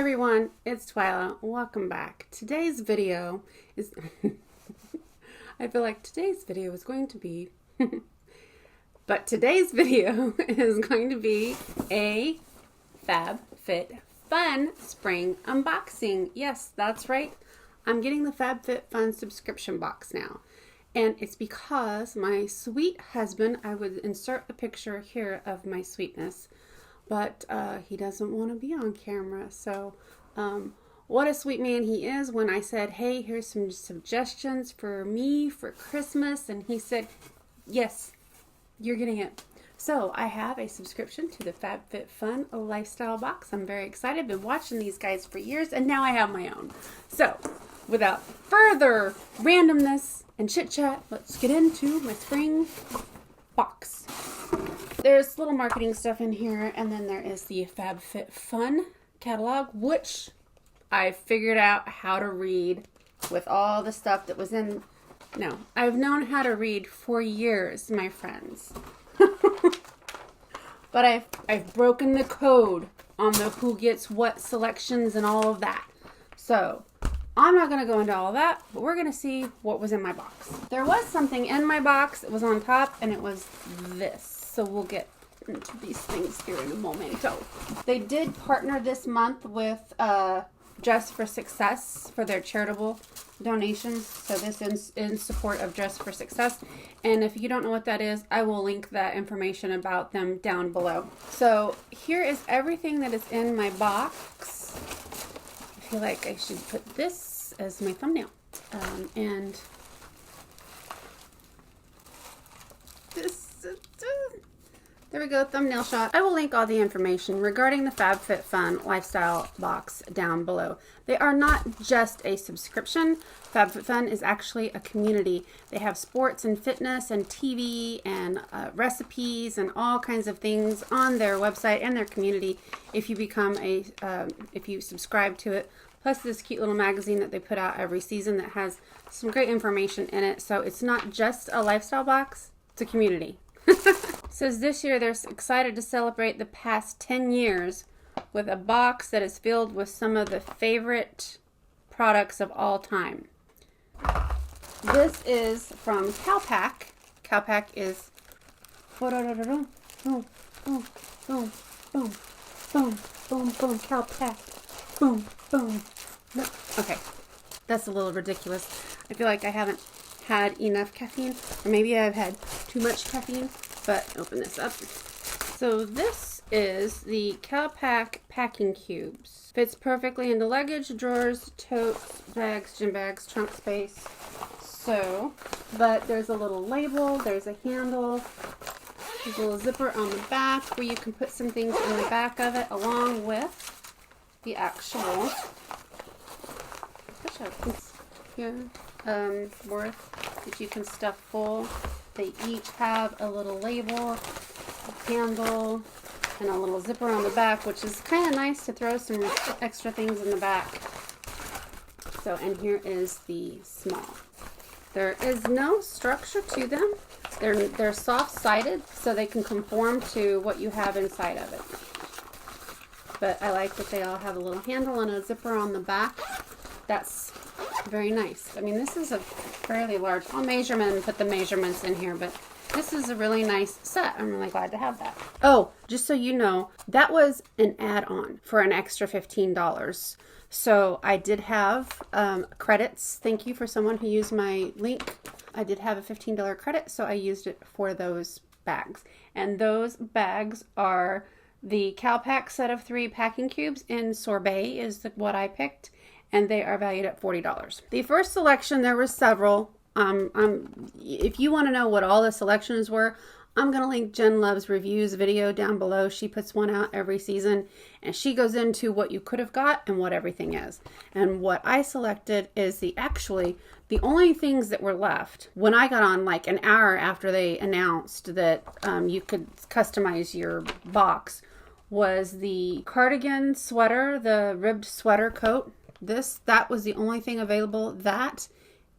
everyone, it's Twyla. Welcome back. Today's video is I feel like today's video is going to be but today's video is going to be a Fab Fit Fun spring unboxing. Yes, that's right. I'm getting the Fab Fit Fun subscription box now. And it's because my sweet husband, I would insert a picture here of my sweetness, but he doesn't want to be on camera. So what a sweet man he is when I said, hey, here's some suggestions for me for Christmas. And he said, yes, you're getting it. So I have a subscription to the Fab Fit Fun lifestyle box. I'm very excited. Been watching these guys for years, and now I have my own. So without further randomness and chit chat, let's get into my spring box. There's little marketing stuff in here, and then there is the Fab Fit Fun catalog, which I figured out how to read with all the stuff that was in. No, I've known how to read for years, my friends. But I've broken the code on the who gets what selections and all of that. So I'm not going to go into all of that, but we're going to see what was in my box. There was something in my box. It was on top, and it was this. So we'll get into these things here in a momento. They did partner this month with Dress for Success for their charitable donations. So this is in support of Dress for Success. And if you don't know what that is, I will link that information about them down below. So here is everything that is in my box. I feel like I should put this as my thumbnail. And this, there we go, thumbnail shot. I will link all the information regarding the Fab Fit Fun lifestyle box down below. They are not just a subscription. Fab Fit Fun is actually a community. They have sports and fitness and TV and recipes and all kinds of things on their website and their community if you become if you subscribe to it. Plus this cute little magazine that they put out every season that has some great information in it. So it's not just a lifestyle box, it's a community. Says this year they're excited to celebrate the past 10 years with a box that is filled with some of the favorite products of all time. This is from CALPAK. CALPAK is boom, boom, boom, boom, boom, boom, boom, boom, CALPAK, boom, boom. Okay, that's a little ridiculous. I feel like I haven't had enough caffeine, or maybe I've had too much caffeine, but open this up. So this is the CALPAK Packing Cubes. Fits perfectly into luggage, drawers, totes, bags, gym bags, trunk space. So, but there's a little label, there's a handle, there's a little zipper on the back where you can put some things in the back of it along with the actual push-ups here. Worth that you can stuff full. They each have a little label, a handle, and a little zipper on the back, which is kind of nice to throw some extra things in the back. So, and here is the small. There is no structure to them. They're soft-sided, so they can conform to what you have inside of it. But I like that they all have a little handle and a zipper on the back. That's very nice. I mean, this is a fairly large, I'll measure them and put the measurements in here, but this is a really nice set. I'm really glad to have that. Oh, just so you know, that was an add-on for an extra $15. So I did have credits. Thank you for someone who used my link. I did have a $15 credit, so I used it for those bags. And those bags are the CALPAK Set of 3 Packing Cubes in Sorbet is what I picked. And they are valued at $40. The first selection, there were several. If you want to know what all the selections were, I'm going to link Jen Love's reviews video down below. She puts one out every season, and she goes into what you could have got and what everything is. And what I selected is the only things that were left when I got on like an hour after they announced that you could customize your box was the cardigan sweater, the ribbed sweater coat. That was the only thing available. That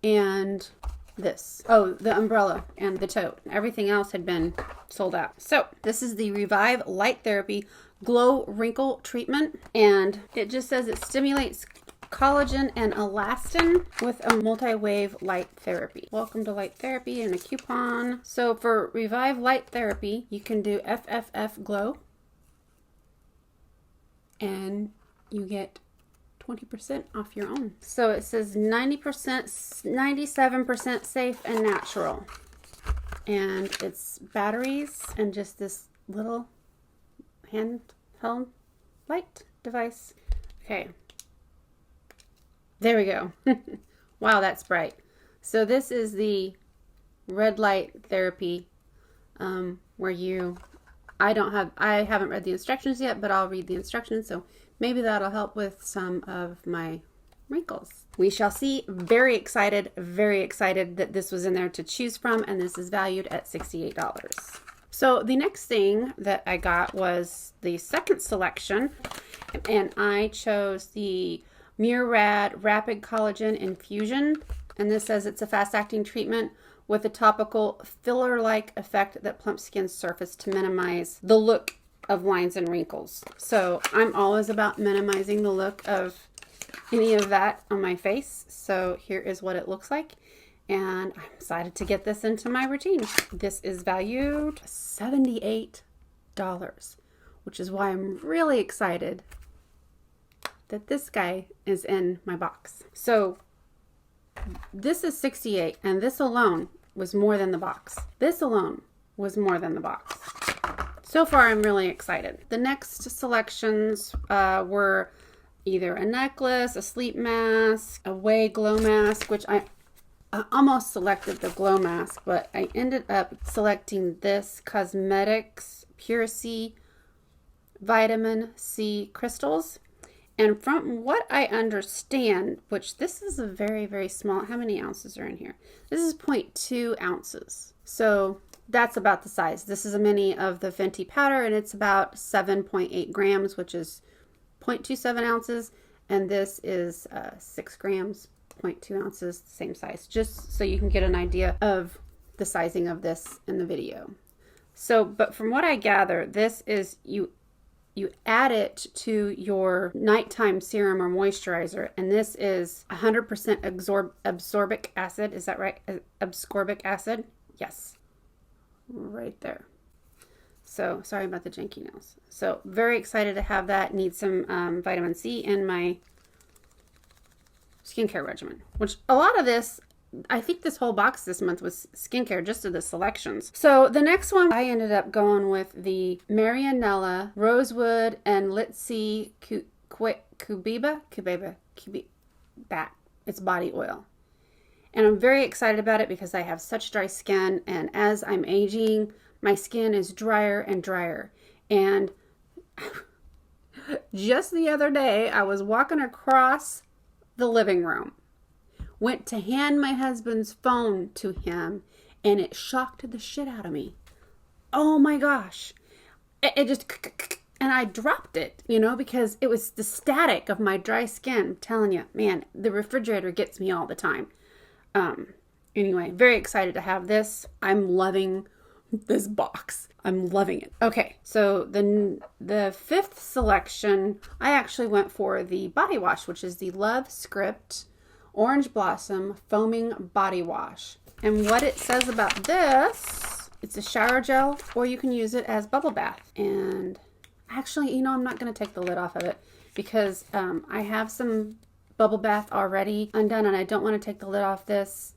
and this. Oh, the umbrella and the tote. Everything else had been sold out. So this is the Revive Light Therapy Glow Wrinkle Treatment. And it just says it stimulates collagen and elastin with a multi-wave light therapy. Welcome to light therapy and a coupon. So for Revive Light Therapy, you can do FFF Glow. And you get 20% off your own. So it says 90%, 97% safe and natural. And it's batteries and just this little handheld light device. Okay. There we go. Wow, that's bright. So this is the red light therapy where I haven't read the instructions yet, but I'll read the instructions. So maybe that'll help with some of my wrinkles. We shall see. Very excited that this was in there to choose from, and this is valued at $68. So the next thing that I got was the second selection, and I chose the Murad Rapid Collagen Infusion, and this says it's a fast-acting treatment with a topical filler-like effect that plumps skin's surface to minimize the look of lines and wrinkles. So I'm always about minimizing the look of any of that on my face. So here is what it looks like, and I'm excited to get this into my routine. This is valued $78, which is why I'm really excited that this guy is in my box. So this is $68, and this alone was more than the box. This alone was more than the box. So far, I'm really excited. The next selections were either a necklace, a sleep mask, a Way glow mask, which I almost selected the glow mask, but I ended up selecting this Cosmedix Pure C Vitamin C Crystals. And from what I understand, which this is a very, very small, how many ounces are in here? This is 0.2 ounces. So that's about the size. This is a mini of the Fenty powder, and it's about 7.8 grams, which is 0.27 ounces. And this is 6 grams, 0.2 ounces, same size, just so you can get an idea of the sizing of this in the video. So, but from what I gather, this is, you add it to your nighttime serum or moisturizer, and this is 100% absorbic acid. Is that right? Ascorbic acid? Yes. Right there. So, sorry about the janky nails. So, very excited to have that. Need some vitamin C in my skincare regimen, which a lot of this, I think this whole box this month was skincare, just to the selections. So the next one, I ended up going with the Marianella Rosewood and Litzy Cubiba. It's body oil. And I'm very excited about it because I have such dry skin, and as I'm aging, my skin is drier and drier. And just the other day, I was walking across the living room, went to hand my husband's phone to him, and it shocked the shit out of me. Oh my gosh. It just, and I dropped it, because it was the static of my dry skin. I'm telling you, man, the refrigerator gets me all the time. Anyway, very excited to have this. I'm loving this box. I'm loving it. Okay, so the fifth selection, I actually went for the body wash, which is the Lovescript Orange Blossom Foaming Body Wash. And what it says about this, it's a shower gel, or you can use it as bubble bath. And actually, I'm not going to take the lid off of it because I have some bubble bath already undone, and I don't want to take the lid off this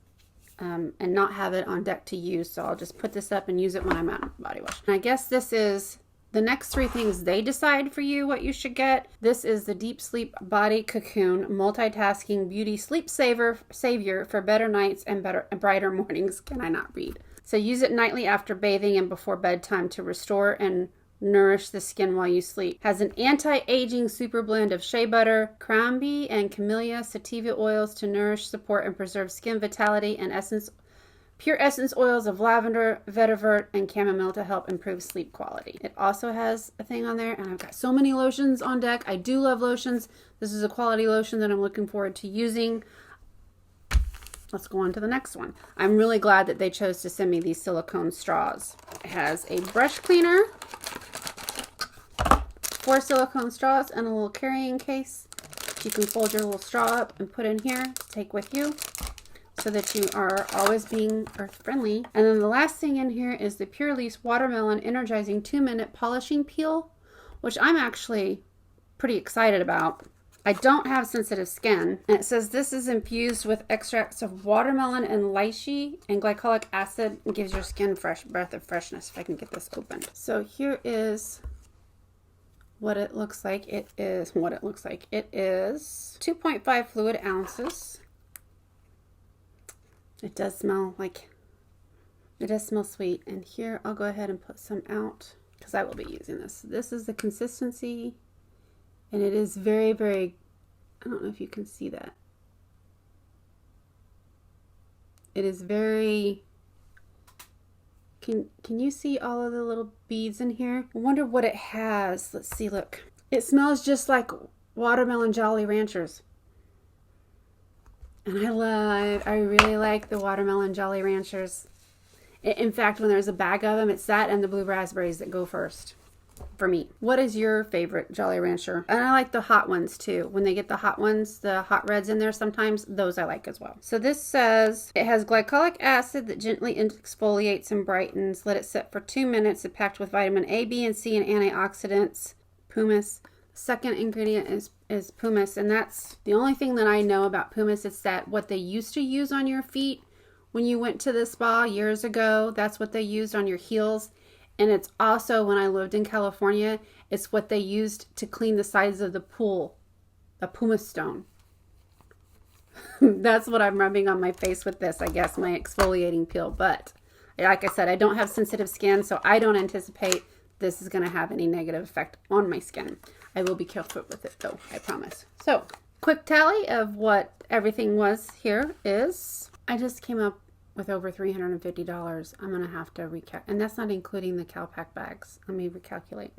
and not have it on deck to use. So I'll just put this up and use it when I'm out of the body wash. And I guess this is the next three things they decide for you what you should get. This is the Deep Sleep Body Cocoon Multitasking Beauty Sleep Savior for better nights and brighter mornings. Can I not read? So use it nightly after bathing and before bedtime to restore and nourish the skin while you sleep. Has an anti-aging super blend of shea butter, cranberry, and camellia sativa oils to nourish, support, and preserve skin vitality, and pure essence oils of lavender, vetiver, and chamomile to help improve sleep quality. It also has a thing on there, and I've got so many lotions on deck. I do love lotions. This is a quality lotion that I'm looking forward to using. Let's go on to the next one. I'm really glad that they chose to send me these silicone straws. It has a brush cleaner, 4 silicone straws and a little carrying case. You can fold your little straw up and put in here to take with you so that you are always being earth friendly. And then the last thing in here is the Pure Lease Watermelon Energizing 2-Minute Polishing Peel, which I'm actually pretty excited about. I don't have sensitive skin, and it says this is infused with extracts of watermelon and lychee and glycolic acid and gives your skin fresh breath of freshness. If I can get this opened. So here is what it looks like. It is 2.5 fluid ounces. It does smell sweet. And here I'll go ahead and put some out because I will be using this. This is the consistency. And it is very, very, I don't know if you can see that. It is very, can you see all of the little beads in here? I wonder what it has. Let's see, look. It smells just like watermelon Jolly Ranchers. And I really like the watermelon Jolly Ranchers. In fact, when there's a bag of them, it's that and the blue raspberries that go first. For me. What is your favorite Jolly Rancher? And I like the hot ones too. When they get the hot ones, the hot reds in there sometimes, those I like as well. So this says it has glycolic acid that gently exfoliates and brightens. Let it sit for 2 minutes. It's packed with vitamin A, B, and C and antioxidants. Pumice. Second ingredient is pumice, and that's the only thing that I know about pumice. It's that what they used to use on your feet when you went to the spa years ago. That's what they used on your heels. And it's also, when I lived in California, it's what they used to clean the sides of the pool, a pumice stone. That's what I'm rubbing on my face with this, I guess, my exfoliating peel. But like I said, I don't have sensitive skin, so I don't anticipate this is going to have any negative effect on my skin. I will be careful with it, though, I promise. So, quick tally of what everything was here is, I just came up with over $350. I'm gonna have to recalculate, and that's not including the CALPAK bags. Let me recalculate.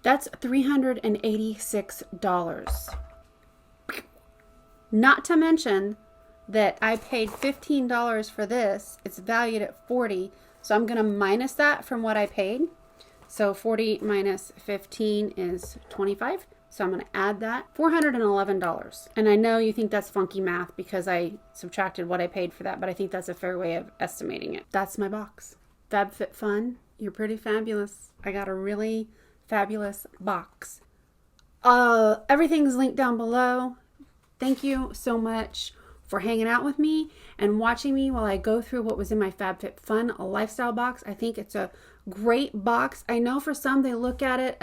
That's $386. Not to mention that I paid $15 for this. It's valued at $40, so I'm gonna minus that from what I paid. So 40 minus 15 is 25. So I'm going to add that. $411. And I know you think that's funky math because I subtracted what I paid for that, but I think that's a fair way of estimating it. That's my box. FabFitFun, you're pretty fabulous. I got a really fabulous box. Everything's linked down below. Thank you so much for hanging out with me and watching me while I go through what was in my FabFitFun lifestyle box. I think it's a great box. I know for some they look at it,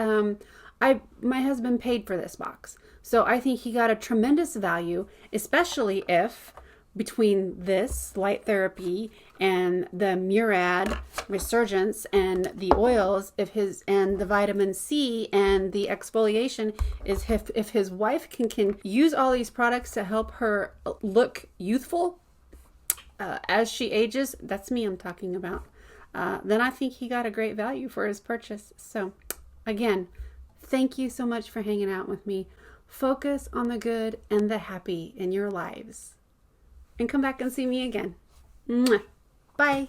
my husband paid for this box, so I think he got a tremendous value, especially if between this light therapy and the Murad resurgence and the oils, and the vitamin C and the exfoliation, is if his wife can use all these products to help her look youthful as she ages, that's me I'm talking about, then I think he got a great value for his purchase. So again, thank you so much for hanging out with me. Focus on the good and the happy in your lives. And come back and see me again. Mwah. Bye.